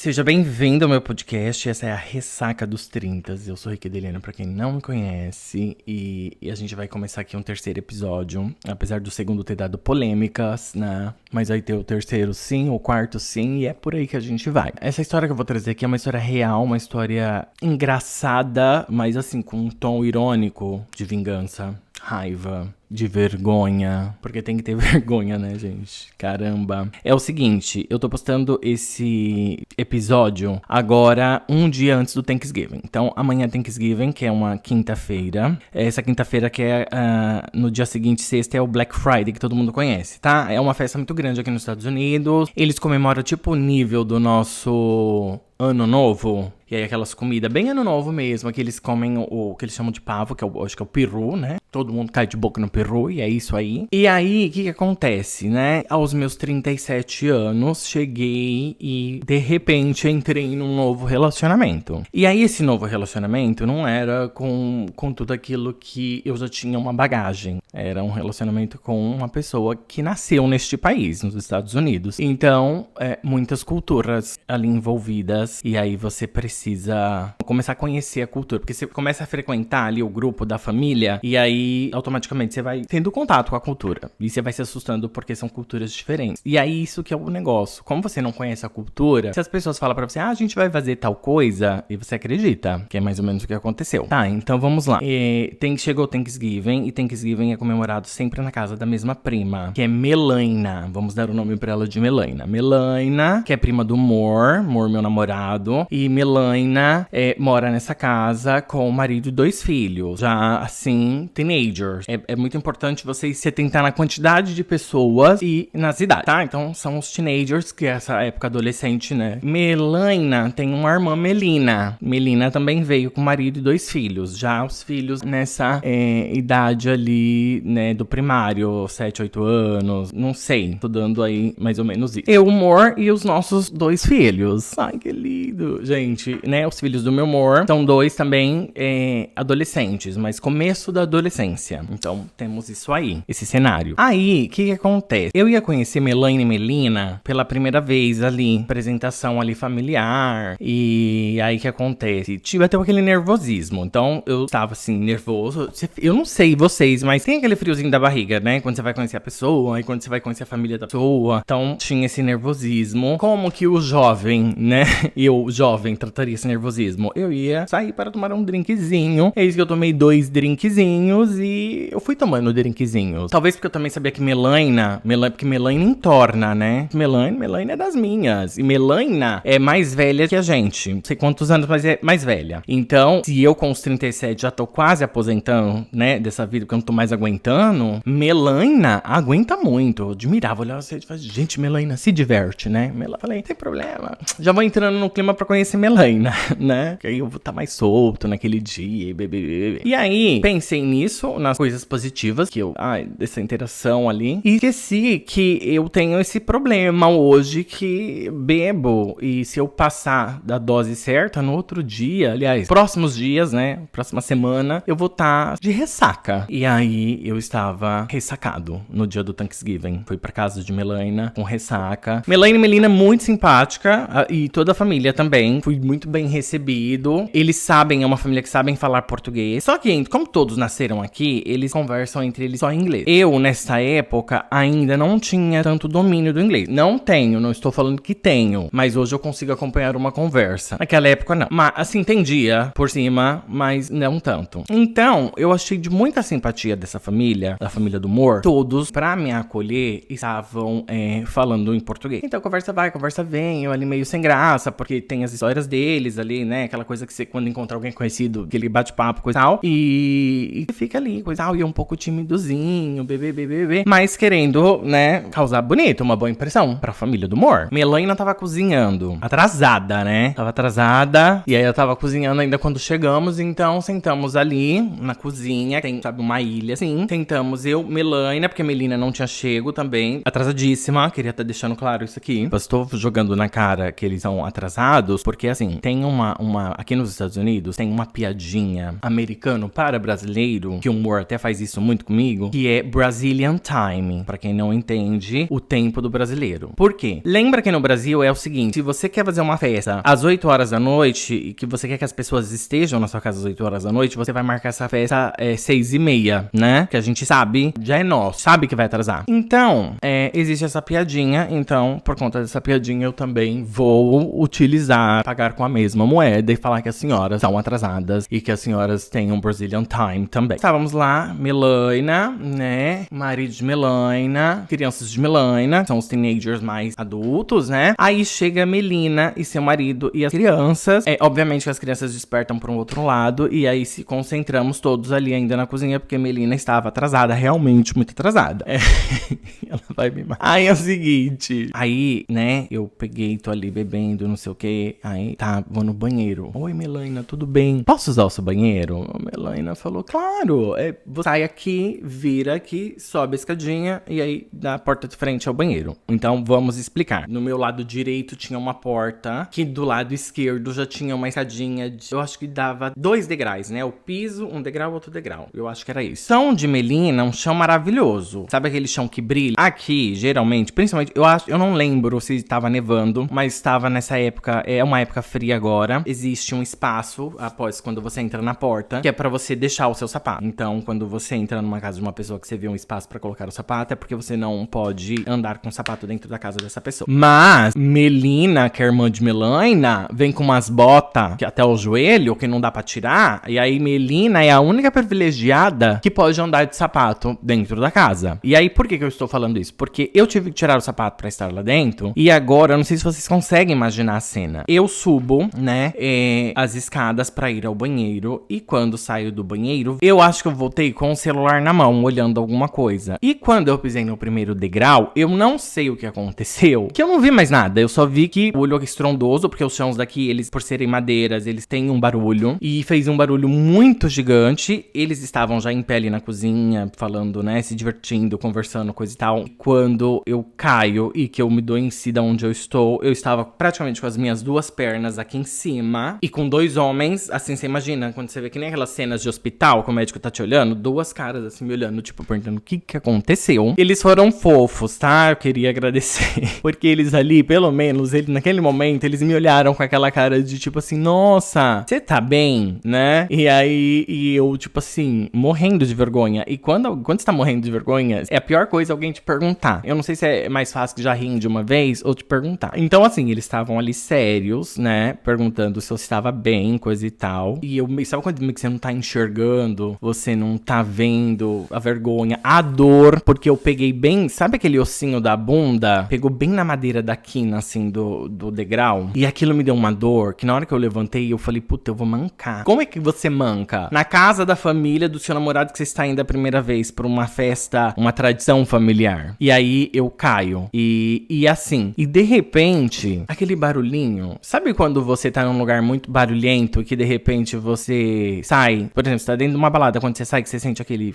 Seja bem-vindo ao meu podcast, essa é a Ressaca dos 30. Eu sou Rick Delena, pra quem não me conhece, e a gente vai começar aqui um terceiro episódio, apesar do segundo ter dado polêmicas, né? Mas vai ter o terceiro sim, o quarto sim, e é por aí que a gente vai. Essa história que eu vou trazer aqui é uma história real, uma história engraçada, mas assim, com um tom irônico de vingança, raiva, de vergonha, porque tem que ter vergonha, né, gente? Caramba. É o seguinte, eu tô postando esse episódio agora um dia antes do Thanksgiving. Então, amanhã é Thanksgiving, que é uma quinta-feira. Essa quinta-feira que é no dia seguinte, sexta, é o Black Friday, que todo mundo conhece, tá? É uma festa muito grande aqui nos Estados Unidos. Eles comemoram tipo o nível do nosso Ano Novo. E aí aquelas comidas bem Ano Novo mesmo, que eles comem o que eles chamam de pavo, que acho que é o peru, né? Todo mundo cai de boca no peru, e é isso aí. E aí, o que acontece, né? Aos meus 37 anos, cheguei e, de repente, entrei num novo relacionamento. E aí, esse novo relacionamento não era com tudo aquilo que eu já tinha uma bagagem. Era um relacionamento com uma pessoa que nasceu neste país, nos Estados Unidos. Então, muitas culturas ali envolvidas. E aí, você precisa começar a conhecer a cultura. Porque você começa a frequentar ali o grupo da família, e aí, automaticamente, você vai tendo contato com a cultura. E você vai se assustando porque são culturas diferentes. E aí, isso que é o negócio. Como você não conhece a cultura, se as pessoas falam pra você, a gente vai fazer tal coisa, e você acredita, que é mais ou menos o que aconteceu. Tá, então vamos lá. Chegou o Thanksgiving, e Thanksgiving é comemorado sempre na casa da mesma prima, que é Melaina. Vamos dar o nome pra ela de Melaina. Melaina, que é prima do Moore, meu namorado, e Melaina mora nessa casa com o marido e 2 filhos, já assim, teenagers. É muito importante vocês se atentar na quantidade de pessoas e nas idades, tá? Então, são os teenagers, que é essa época adolescente, né? Melaina tem uma irmã, Melina. Melina também veio com o marido e 2 filhos. Já os filhos nessa idade ali, né, do primário, 7, 8 anos, não sei. Tô dando aí mais ou menos isso. Eu, o Moore e os nossos 2 filhos. Ai, que lindo. Gente, né, os filhos do meu Moore são 2 também adolescentes, mas começo da adolescência. Então, temos isso aí, esse cenário. Aí, o que acontece? Eu ia conhecer Melaina e Melina pela primeira vez ali, apresentação ali familiar, e aí o que acontece? Tive até aquele nervosismo, então eu tava assim, nervoso. Eu não sei vocês, mas tem aquele friozinho da barriga, né? Quando você vai conhecer a pessoa, e quando você vai conhecer a família da pessoa. Então, tinha esse nervosismo. Como que o jovem, né? Eu, jovem, trataria esse nervosismo? Eu ia sair para tomar um drinkzinho. É isso que eu tomei 2 drinkzinhos e eu fui tomando drinkzinhos. Talvez porque eu também sabia que Melaina, porque Melaina entorna, né? Melaina é das minhas. E Melaina é mais velha que a gente. Não sei quantos anos, mas é mais velha. Então, se eu com os 37 já tô quase aposentando, né, dessa vida, porque eu não tô mais aguentando, Melaina aguenta muito. Eu admirava, olhava assim, gente, Melaina se diverte, né? Falei, tem problema. Já vou entrando no clima pra conhecer Melaina, né? Que aí eu vou estar mais solto naquele dia, bebê. E aí, pensei nisso, nas coisas positivas, dessa interação ali. E esqueci que eu tenho esse problema hoje que bebo. E se eu passar da dose certa, no outro dia, aliás, próximos dias, né? Próxima semana, eu vou estar de ressaca. E aí, eu estava ressacado no dia do Thanksgiving. Fui pra casa de Melaina com ressaca. Melaina e Melina muito simpática. E toda a família também. Fui muito bem recebido. Eles sabem, é uma família que sabem falar português. Só que, como todos nasceram aqui, eles conversam entre eles só em inglês. Eu, nessa época, ainda não tinha tanto domínio do inglês. Não tenho, não estou falando que tenho. Mas hoje eu consigo acompanhar uma conversa. Naquela época, não. Mas, assim, entendia por cima, mas não tanto. Então, eu achei de muita simpatia dessa família, da família do Moore. Todos, pra me acolher, estavam falando em português. Então, conversa vai, conversa vem. Eu ali meio sem graça, porque tem as histórias deles ali, né? Aquela coisa que você, quando encontra alguém conhecido, aquele bate-papo, coisa e tal. E fica ali, coisa tal. E é um pouco timidozinho, bebê. Mas querendo, né, causar bonito, uma boa impressão pra família do Moore. Melaina tava cozinhando. Atrasada, né? Tava atrasada. E aí eu tava cozinhando ainda quando chegamos. Então, sentamos ali na cozinha. Tem, sabe, uma ilha, assim. Sentamos eu, Melaina, porque a Melina não tinha chego também. Atrasadíssima. Queria estar deixando claro isso aqui. Eu estou jogando na cara que eles são atrasados. engraçados, porque assim, tem aqui nos Estados Unidos, tem uma piadinha americano para brasileiro, que o humor até faz isso muito comigo, que é Brazilian Time, pra quem não entende o tempo do brasileiro. Por quê? Lembra que no Brasil é o seguinte, se você quer fazer uma festa às 8 horas da noite, e que você quer que as pessoas estejam na sua casa às 8 horas da noite, você vai marcar essa festa 6h30, né? Que a gente sabe, já é nosso, sabe que vai atrasar. Então, existe essa piadinha, então, por conta dessa piadinha, eu também vou utilizar, pagar com a mesma moeda e falar que as senhoras estão atrasadas e que as senhoras têm um Brazilian Time também. Estávamos lá, Melaina, né? Marido de Melaina, crianças de Melaina, são os teenagers mais adultos, né? Aí chega a Melina e seu marido e as crianças. Obviamente que as crianças despertam para um outro lado e aí se concentramos todos ali ainda na cozinha, porque a Melina estava atrasada, realmente muito atrasada. Ela vai me matar. Aí é o seguinte, aí, né, eu peguei, tô ali bebendo, não sei o que, aí, tá, vou no banheiro. Oi, Melaina, tudo bem? Posso usar o seu banheiro? A Melaina falou, claro, você sai aqui, vira aqui, sobe a escadinha e aí da porta de frente ao banheiro. Então, vamos explicar. No meu lado direito tinha uma porta, que do lado esquerdo já tinha uma escadinha eu acho que dava 2 degraus, né? O piso, um degrau, outro degrau. Eu acho que era isso. Chão de Melina, um chão maravilhoso. Sabe aquele chão que brilha? Aqui, geralmente, principalmente, eu não lembro se estava nevando, mas estava nessa época, é uma época fria agora. Existe um espaço, após quando você entra na porta, que é pra você deixar o seu sapato. Então, quando você entra numa casa de uma pessoa que você vê um espaço pra colocar o sapato, é porque você não pode andar com o sapato dentro da casa dessa pessoa. Mas, Melina, que é irmã de Melaina, vem com umas botas que até o joelho, que não dá pra tirar, e aí Melina é a única privilegiada que pode andar de sapato dentro da casa. E aí, por que eu estou falando isso? Porque eu tive que tirar o sapato pra estar lá dentro, e agora, eu não sei se vocês conseguem imaginar a cena. Eu subo, né, as escadas pra ir ao banheiro, e quando saio do banheiro, eu acho que eu voltei com o celular na mão, olhando alguma coisa. E quando eu pisei no primeiro degrau, eu não sei o que aconteceu, que eu não vi mais nada, eu só vi que o olho estrondoso, porque os chãos daqui, eles, por serem madeiras, eles têm um barulho, e fez um barulho muito gigante. Eles estavam já em pé ali na cozinha, falando, né, se divertindo, conversando, coisa e tal. E quando eu caio e que eu me dou em si da onde eu estou, eu estava praticamente com as minhas 2 pernas aqui em cima, e com 2 homens, assim, você imagina, quando você vê que nem aquelas cenas de hospital, que o médico tá te olhando, 2 caras assim me olhando, tipo, perguntando o que aconteceu. Eles foram fofos, tá? Eu queria agradecer, porque eles ali, pelo menos, naquele momento, eles me olharam com aquela cara de tipo assim, nossa, você tá bem, né? E aí, eu, tipo assim, morrendo de vergonha. E quando você tá morrendo de vergonha, é a pior coisa alguém te perguntar. Eu não sei se é mais fácil que já riem de uma vez ou te perguntar. Então, assim, eles estavam ali sérios, né? Perguntando se eu estava bem, coisa e tal. E sabe quando você não tá enxergando, você não tá vendo a vergonha, a dor, porque eu peguei bem, sabe aquele ossinho da bunda? Pegou bem na madeira da quina, assim, do degrau. E aquilo me deu uma dor, que na hora que eu levantei, eu falei, puta, eu vou mancar. Como é que você manca? Na casa da família do seu namorado que você está indo a primeira vez pra uma festa, uma tradição familiar. E aí eu caio. E assim, e de repente, aquele barulhinho, sabe quando você tá num lugar muito barulhento, que de repente você sai, por exemplo, você tá dentro de uma balada, quando você sai que você sente aquele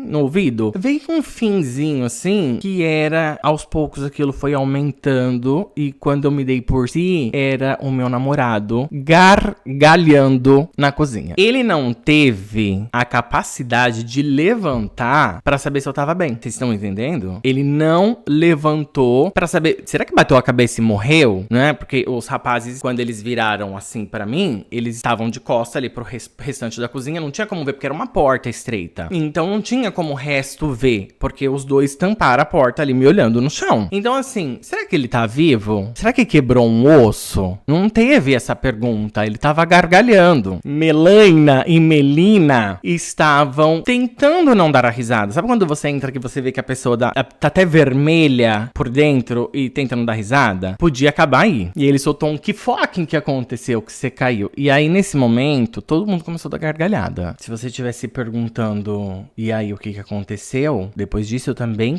no ouvido, veio um finzinho assim, que era, aos poucos aquilo foi aumentando, e quando eu me dei por si, era o meu namorado gargalhando na cozinha. Ele não teve a capacidade de levantar pra saber se eu tava bem. Vocês estão entendendo? Ele não levantou pra saber, será que bateu a cabeça e morreu? Né? Porque os rapazes, quando eles viraram assim pra mim, eles estavam de costa ali pro restante da cozinha, não tinha como ver, porque era uma porta estreita. Então não tinha como o resto ver, porque os dois tamparam a porta ali me olhando no chão. Então assim, será que ele tá vivo? Será que quebrou um osso? Não teve essa pergunta, ele tava gargalhando. Melaina e Melina estavam tentando não dar a risada. Sabe quando você entra que você vê que a pessoa tá até vermelha por dentro e tenta não dar risada? Podia acabar aí. E ele soltou um que fucking que aconteceu, que você caiu. E aí nesse momento, todo mundo começou a dar gargalhada. Se você estivesse perguntando, e aí, o que aconteceu, depois disso eu também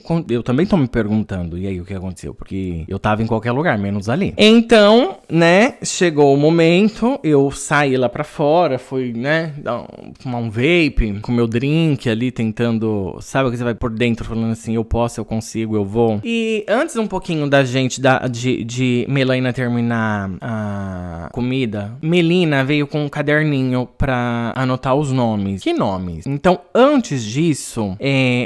tô me perguntando, e aí o que aconteceu? Porque eu tava em qualquer lugar, menos ali. Então, né, chegou o momento, eu saí lá pra fora, fui, né, fumar um vape, com meu drink ali, tentando, sabe o que você vai por dentro falando assim, eu posso, eu consigo, eu vou. E antes um pouquinho da gente, de Melina terminar a comida, Melina veio com um caderninho pra anotar os nomes. Que nomes? Então, antes disso,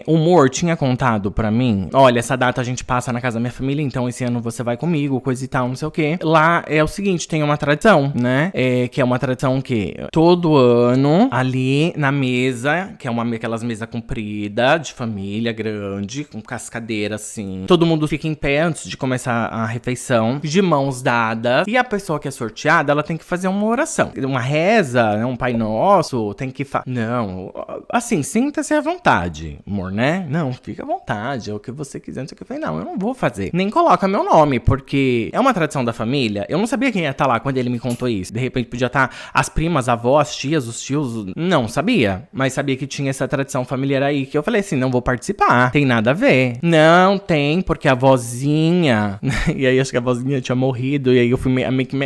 o Mor tinha contado pra mim, olha, essa data a gente passa na casa da minha família, então esse ano você vai comigo, coisa e tal, não sei o quê. Lá é o seguinte, tem uma tradição, né? Que é uma tradição que todo ano, ali na mesa, que é aquelas mesas compridas, de família grande, com cascadeira assim, todo mundo fica em pé antes de começar a refeição, de mãos dadas, e a pessoa que é sorteada, ela tem que fazer uma oração, uma reza, né? Um Pai Nosso, tem que não, assim, sinta-se à vontade, amor, né? Não, fica à vontade, é o que você quiser, não sei o que. Eu falei, não, eu não vou fazer. Nem coloca meu nome, porque é uma tradição da família. Eu não sabia quem ia estar lá quando ele me contou isso. De repente podia estar as primas, avós, tias, os tios. Não sabia, mas sabia que tinha essa tradição familiar aí, que eu falei assim, não vou participar, tem nada a ver. Não tem, porque a vozinha, e aí acho que a vozinha tinha morrido, e aí eu fui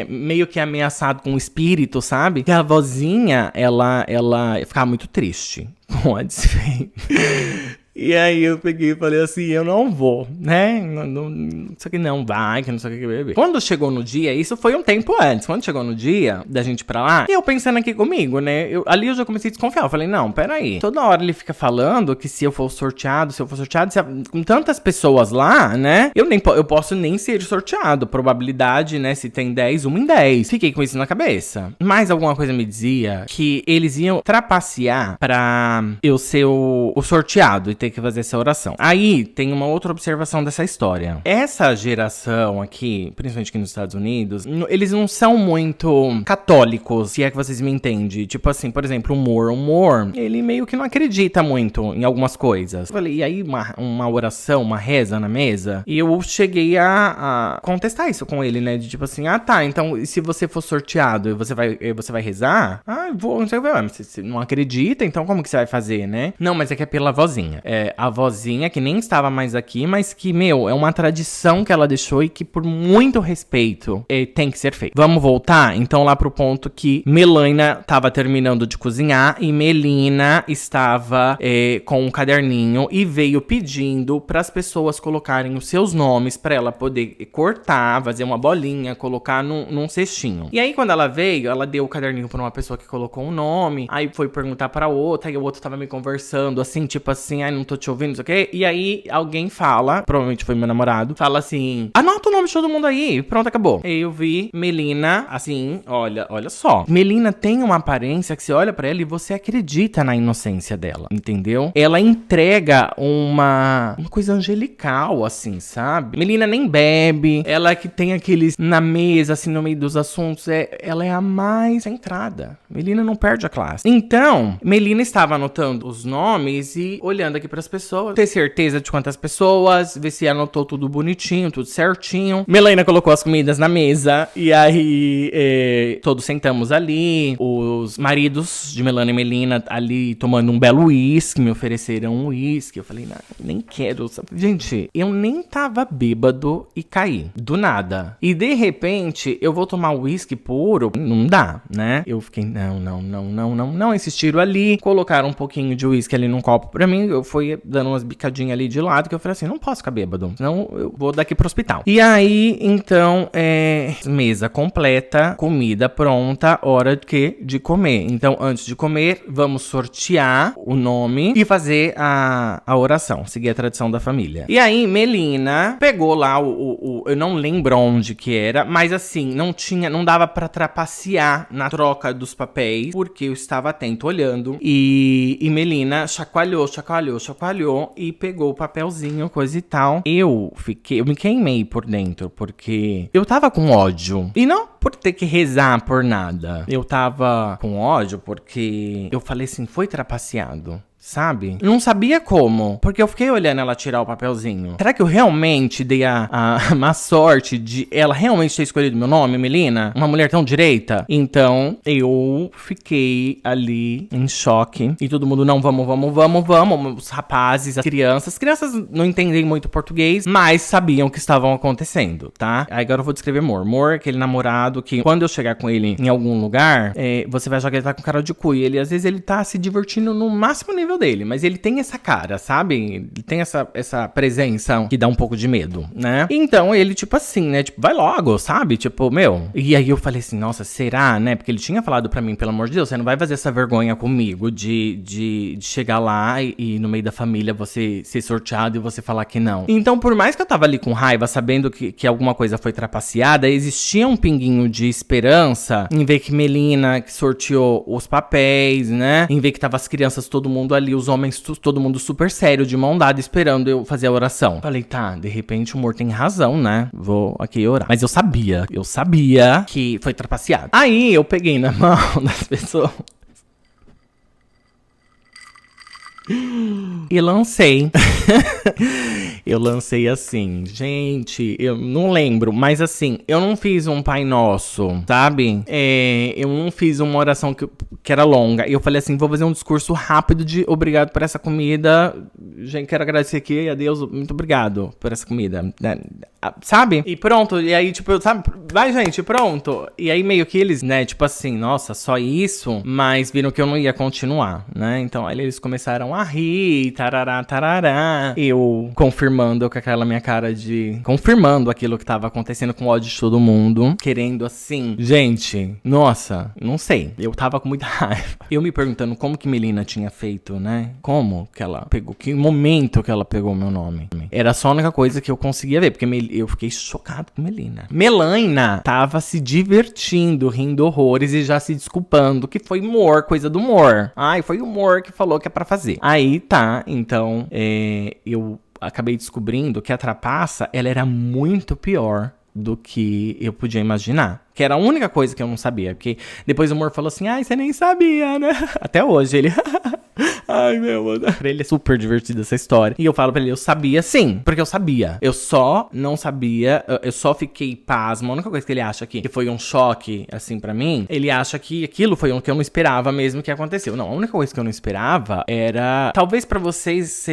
meio que ameaçado com o espírito, sabe? Que a vozinha, ela ficava muito triste com a desfeita. E aí eu peguei e falei assim, eu não vou, né? Isso aqui não vai, que não sei o que beber. Quando chegou no dia, isso foi um tempo antes, quando chegou no dia da gente ir pra lá, e eu pensando aqui comigo, né? Ali eu já comecei a desconfiar, eu falei, não, peraí. Toda hora ele fica falando que se eu for sorteado, com tantas pessoas lá, né? Eu posso nem ser sorteado. Probabilidade, né? Se tem 10, 1 em 10. Fiquei com isso na cabeça. Mas alguma coisa me dizia que eles iam trapacear pra eu ser o sorteado e ter que fazer essa oração. Aí tem uma outra observação dessa história. Essa geração aqui, principalmente aqui nos Estados Unidos, eles não são muito católicos, se é que vocês me entendem. Tipo assim, por exemplo, o Mor, ele meio que não acredita muito em algumas coisas. Eu falei, e aí uma oração, uma reza na mesa? E eu cheguei a contestar isso com ele, né? De tipo assim, tá, então se você for sorteado, você vai rezar? Vou, não sei o que, mas você não acredita, então como que você vai fazer, né? Não, mas é que é pela vozinha. A vozinha, que nem estava mais aqui, mas que, é uma tradição que ela deixou e que, por muito respeito, tem que ser feito. Vamos voltar, então, lá pro ponto que Melina tava terminando de cozinhar e Melina estava com um caderninho e veio pedindo para as pessoas colocarem os seus nomes para ela poder cortar, fazer uma bolinha, colocar num cestinho. E aí, quando ela veio, ela deu o caderninho para uma pessoa que colocou um nome, aí foi perguntar para outra, e o outro tava me conversando, assim, tipo assim, não tô te ouvindo, não sei o quê. E aí alguém fala, provavelmente foi meu namorado, fala assim, anota o nome de todo mundo aí, pronto, acabou. E eu vi Melina, assim, olha só. Melina tem uma aparência que você olha pra ela e você acredita na inocência dela, entendeu? Ela entrega uma coisa angelical, assim, sabe? Melina nem bebe, ela que tem aqueles na mesa, assim, no meio dos assuntos, ela é a mais centrada. Melina não perde a classe. Então, Melina estava anotando os nomes e olhando aqui pras pessoas, ter certeza de quantas pessoas, ver se anotou tudo bonitinho, tudo certinho. Melina colocou as comidas na mesa e aí todos sentamos ali, os maridos de Melana e Melina ali tomando um belo uísque, me ofereceram um uísque, eu falei, não, nem quero, sabe? Gente, eu nem tava bêbado e caí, do nada. E de repente, eu vou tomar uísque puro, não dá, né? Eu fiquei, não, insistiram ali, colocaram um pouquinho de uísque ali num copo pra mim, eu fui dando umas bicadinhas ali de lado, que eu falei assim, não posso ficar bêbado, senão eu vou daqui pro hospital. E aí, então, mesa completa, comida pronta, hora de comer. Então, antes de comer, vamos sortear o nome e fazer a oração, seguir a tradição da família. E aí, Melina pegou lá eu não lembro onde que era, mas assim, não dava pra trapacear na troca dos papéis, porque eu estava atento olhando, e Melina chacoalhou e pegou o papelzinho, coisa e tal. Eu me queimei por dentro, porque eu tava com ódio. E não por ter que rezar por nada. Eu tava com ódio porque eu falei assim, foi trapaceado. sabe? Não sabia como, porque eu fiquei olhando ela tirar o papelzinho. Será que eu realmente dei a má sorte de ela realmente ter escolhido meu nome, Melina? Uma mulher tão direita? Então, eu fiquei ali em choque. E todo mundo, não, vamos. Os rapazes, as crianças não entendem muito português, mas sabiam o que estavam acontecendo, tá? Aí agora eu vou descrever Mor. Mor, aquele namorado que quando eu chegar com ele em algum lugar, você vai achar que ele tá com cara de cu. E ele, às vezes, ele tá se divertindo no máximo nível dele, mas ele tem essa cara, sabe? Ele tem essa presença que dá um pouco de medo, né? Então ele, tipo assim, né? Tipo, vai logo, sabe? Tipo, meu. E aí eu falei assim, nossa, será, né? Porque ele tinha falado pra mim, pelo amor de Deus, você não vai fazer essa vergonha comigo de chegar lá e no meio da família você ser sorteado e você falar que não. Então, por mais que eu tava ali com raiva, sabendo que alguma coisa foi trapaceada, existia um pinguinho de esperança em ver que Melina que sorteou os papéis, né? Em ver que tava as crianças, todo mundo ali, os homens, todo mundo super sério, de mão dada, esperando eu fazer a oração. Falei, tá, de repente o Mor tem razão, né? Vou aqui orar. Mas eu sabia que foi trapaceado. Aí eu peguei na mão das pessoas e lancei. Eu lancei assim, gente, eu não lembro, mas assim, eu não fiz um Pai Nosso, sabe? Eu não fiz uma oração que era longa. Eu falei assim, vou fazer um discurso rápido de obrigado por essa comida. Gente, quero agradecer aqui a Deus, muito obrigado por essa comida. Sabe? E pronto, e aí, tipo, sabe? Vai, gente, pronto. E aí meio que eles, né, tipo assim, nossa, só isso? Mas viram que eu não ia continuar, né? Então aí eles começaram a rir, tarará, tarará. Eu confirmando com aquela minha cara de... confirmando aquilo que tava acontecendo, com ódio de todo mundo. Querendo assim... Gente, nossa, não sei. Eu tava com muita raiva. Eu me perguntando como que Melina tinha feito, né? Como que ela pegou... que momento que ela pegou o meu nome. Era só a única coisa que eu conseguia ver. Porque eu fiquei chocado com Melina. Melaina tava se divertindo, rindo horrores e já se desculpando que foi Mor, coisa do Mor. Ai, foi o Mor que falou que é pra fazer. Aí tá, então... eu acabei descobrindo que a trapaça, ela era muito pior do que eu podia imaginar. Que era a única coisa que eu não sabia. Porque depois o Mor falou assim, ai, você nem sabia, né? Até hoje ele... Ai, meu, mano. Pra ele é super divertida essa história. E eu falo pra ele, eu sabia sim. Porque eu sabia. Eu só não sabia. Eu só fiquei pasmo. A única coisa que ele acha que foi um choque, assim, pra mim. Ele acha que aquilo foi um que eu não esperava mesmo que aconteceu. Não, a única coisa que eu não esperava era... Talvez pra vocês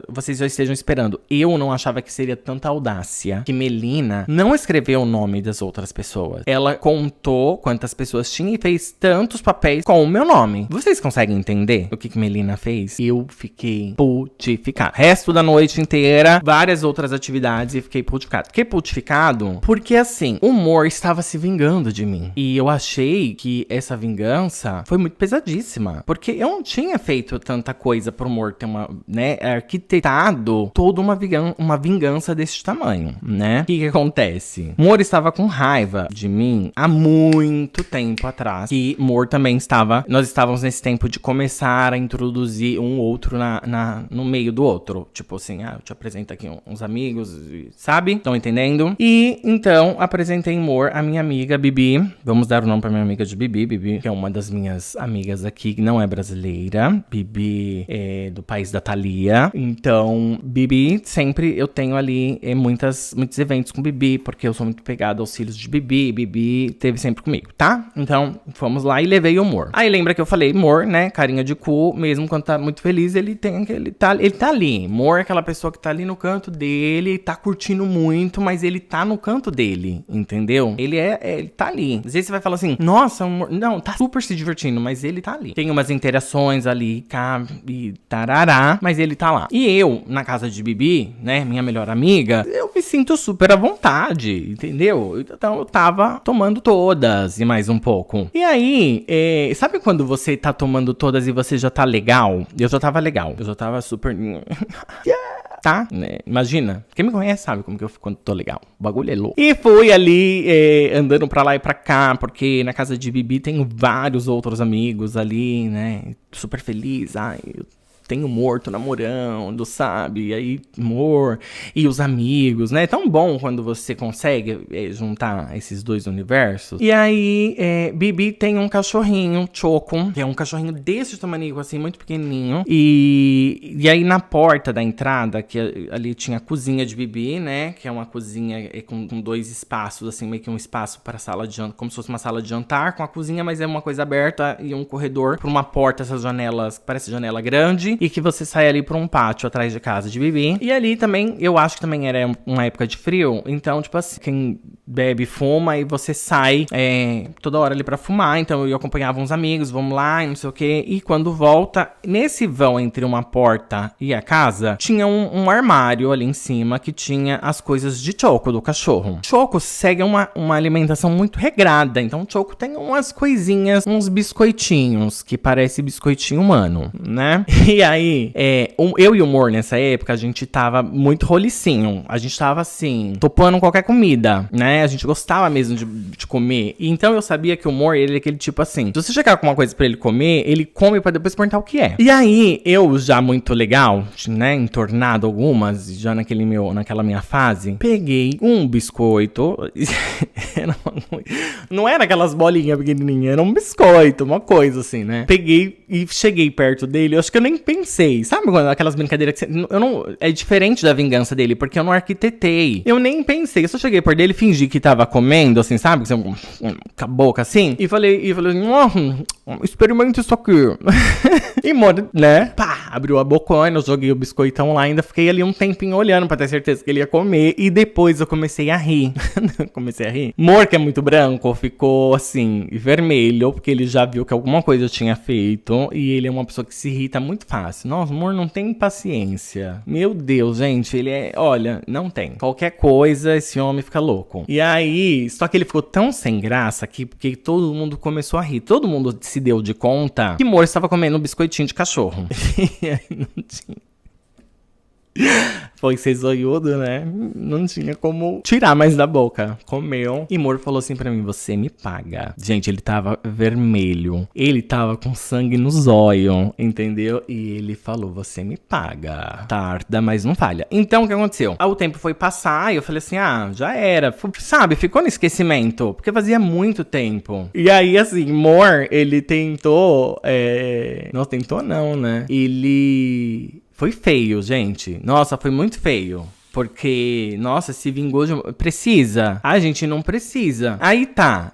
vocês já estejam esperando. Eu não achava que seria tanta audácia que Melina não escreveu o nome das outras pessoas. Ela contou quantas pessoas tinha e fez tantos papéis com o meu nome. Vocês conseguem entender o que Melina fez? Eu fiquei putificado. Resto da noite inteira, várias outras atividades e fiquei putificado. Fiquei putificado porque, assim, o Mor estava se vingando de mim. E eu achei que essa vingança foi muito pesadíssima. Porque eu não tinha feito tanta coisa pro Mor ter arquitetado toda uma vingança desse tamanho, né? O que acontece? Mor estava com raiva de mim há muito tempo atrás. E Mor também estava... Nós estávamos nesse tempo de começar a introduzir um outro no meio do outro. Tipo assim, eu te apresento aqui uns amigos, sabe? Estão entendendo? E então apresentei Mor a minha amiga Bibi. Vamos dar o nome pra minha amiga de Bibi. Bibi, que é uma das minhas amigas aqui, que não é brasileira. Bibi é do país da Thalia. Então, Bibi, sempre eu tenho ali muitos eventos com Bibi, porque eu sou muito pegado aos filhos de Bibi. Bibi teve sempre comigo, tá? Então, fomos lá e levei o Mor. Aí lembra que eu falei, Mor, né? Carinha de cu, mesmo quando tá muito feliz, ele tá ali. Mor é aquela pessoa que tá ali no canto dele, tá curtindo muito, mas ele tá no canto dele, entendeu? Ele tá ali. Às vezes você vai falar assim, nossa, Mor... não, tá super se divertindo, mas ele tá ali. Tem umas interações ali, e tarará, mas ele tá lá. E eu, na casa de Bibi, né, minha melhor amiga, eu me sinto super à vontade, entendeu? Então eu tava tomando todas e mais um pouco. E aí, sabe quando você tá tomando todas e você já tá legal? Eu já tava legal. Eu já tava super... tá? Imagina. Quem me conhece sabe como que eu fico quando tô legal. O bagulho é louco. E fui ali, andando pra lá e pra cá, porque na casa de Bibi tenho vários outros amigos ali, né? Super feliz. Ai, tem o morto namorando, sabe? E aí, amor, e os amigos, né? É tão bom quando você consegue juntar esses dois universos. E aí, Bibi tem um cachorrinho, Choco, que é um cachorrinho desse tamanho, assim, muito pequenininho. E aí, na porta da entrada, que ali tinha a cozinha de Bibi, né? Que é uma cozinha com dois espaços, assim, meio que um espaço para sala de jantar, como se fosse uma sala de jantar com a cozinha, mas é uma coisa aberta e um corredor para uma porta, essas janelas, que parece janela grande, e que você sai ali para um pátio atrás de casa de Bibi. E ali também, eu acho que também era uma época de frio, então, tipo assim, quem bebe, fuma, e você sai toda hora ali pra fumar, então eu acompanhava uns amigos, vamos lá, e não sei o que, e quando volta, nesse vão entre uma porta e a casa, tinha um armário ali em cima que tinha as coisas de Choco, do cachorro. Choco segue uma alimentação muito regrada, então Choco tem umas coisinhas, uns biscoitinhos, que parece biscoitinho humano, né? E aí, eu e o Mor, nessa época, a gente tava muito rolicinho, a gente tava assim, topando qualquer comida, né? A gente gostava mesmo de comer. E então eu sabia que o Mor, ele é aquele tipo assim, se você chegar com uma coisa pra ele comer, ele come pra depois perguntar o que é. E aí, eu já muito legal, né? Entornado algumas, já naquela minha fase, peguei um biscoito. Não era aquelas bolinhas pequenininhas, era um biscoito, uma coisa assim, né? Peguei e cheguei perto dele, eu acho que eu nem pensei. Sabe aquelas brincadeiras que é diferente da vingança dele, porque eu não arquitetei. Eu nem pensei, eu só cheguei perto dele, fingi que tava comendo, assim, sabe? Com a boca assim. E falei, experimenta isso aqui. E, né? Pá, abriu a bocona, eu joguei o biscoitão lá, ainda fiquei ali um tempinho olhando pra ter certeza que ele ia comer. E depois eu comecei a rir. Mor, que é muito branco, ficou assim, vermelho, porque ele já viu que alguma coisa eu tinha feito. E ele é uma pessoa que se irrita muito fácil. Nossa, Mor não tem paciência. Meu Deus, gente, ele olha, não tem. Qualquer coisa, esse homem fica louco. E aí, só que ele ficou tão sem graça que porque todo mundo começou a rir. Todo mundo se deu de conta que Mor estava comendo um biscoitinho de cachorro. E aí não tinha. Foi ser zoiudo, né? Não tinha como tirar mais da boca. Comeu. E Mor falou assim pra mim, você me paga. Gente, ele tava vermelho. Ele tava com sangue no zóio, entendeu? E ele falou, você me paga. Tarda, mas não falha. Então, o que aconteceu? O tempo foi passar e eu falei assim, já era. Sabe, ficou no esquecimento. Porque fazia muito tempo. E aí, assim, Mor, ele tentou... Não, tentou não, né? Ele... Foi feio, gente. Nossa, foi muito feio. Porque, nossa, se vingou de... Precisa. A gente não precisa. Aí tá.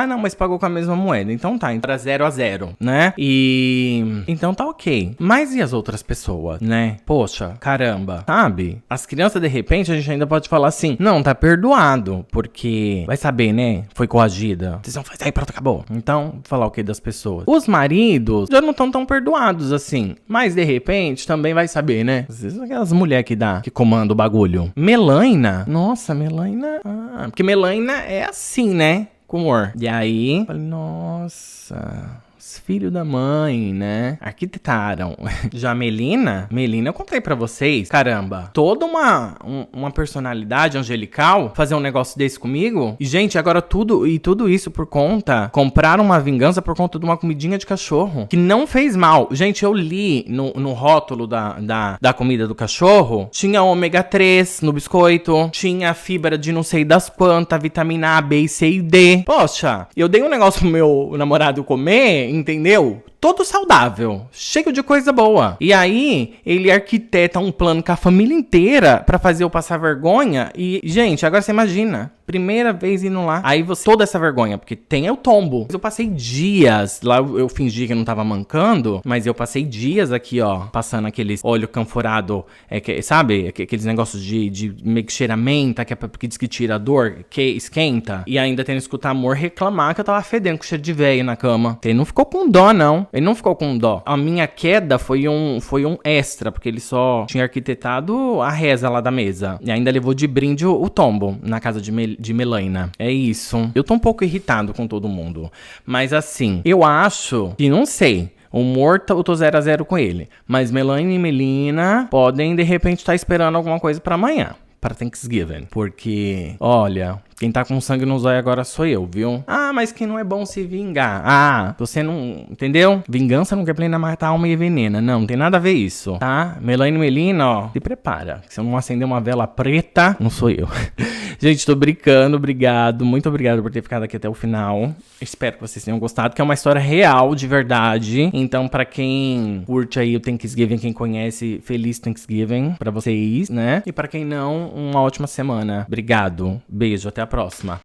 Não, mas pagou com a mesma moeda. Então tá. Era 0-0, né? E... Então tá ok. Mas e as outras pessoas, né? Poxa, caramba. Sabe? As crianças, de repente, a gente ainda pode falar assim, não, tá perdoado. Porque, vai saber, né? Foi coagida. Vocês vão fazer, aí pronto, acabou. Então, falar o que das pessoas? Os maridos já não estão tão perdoados assim. Mas, de repente, também vai saber, né? Às vezes aquelas mulheres que comandam o bagulho. Melaina? Nossa, Melaina... porque Melaina é assim, né? Com Mor. E aí... Falei, nossa... Filho da mãe, né? Arquitetaram. Já Melina eu contei pra vocês. Caramba, toda uma personalidade angelical fazer um negócio desse comigo. E, gente, agora tudo isso por conta... Compraram uma vingança por conta de uma comidinha de cachorro. Que não fez mal. Gente, eu li no rótulo da comida do cachorro. Tinha ômega 3 no biscoito. Tinha fibra de não sei das quantas. Vitamina A, B, C e D. Poxa, eu dei um negócio pro meu namorado comer, entendeu? Todo saudável, cheio de coisa boa. E aí, ele arquiteta um plano com a família inteira pra fazer eu passar vergonha. E, gente, agora você imagina, primeira vez indo lá, aí você, toda essa vergonha, porque tem o tombo. Eu passei dias, lá eu fingi que eu não tava mancando, mas eu passei dias aqui, ó, passando aqueles óleo canforado, sabe? Aqueles negócios de meio que cheira menta, que diz que tira a dor, que esquenta. E ainda tendo que escutar Mor reclamar que eu tava fedendo com cheiro de véio na cama. Ele não ficou com dó, não. Ele não ficou com dó. A minha queda foi um extra, porque ele só tinha arquitetado a reza lá da mesa. E ainda levou de brinde o tombo na casa de Melaina. É isso. Eu tô um pouco irritado com todo mundo. Mas assim, eu acho que, não sei... O Mor, eu tô 0-0 com ele. Mas Melaina e Melina podem, de repente, estar esperando alguma coisa pra amanhã. Para Thanksgiving. Porque, olha, Quem tá com sangue no zóio agora sou eu, viu? Ah, mas que não é bom se vingar. Ah, você não... Entendeu? Vingança não quer plena matar alma e venena. Não tem nada a ver isso, tá? Melaine Melina, ó, se prepara. Se eu não acender uma vela preta, não sou eu. Gente, tô brincando, obrigado. Muito obrigado por ter ficado aqui até o final. Espero que vocês tenham gostado, que é uma história real, de verdade. Então, pra quem curte aí o Thanksgiving, quem conhece, feliz Thanksgiving pra vocês, né? E pra quem não, uma ótima semana. Obrigado. Beijo, até a próxima.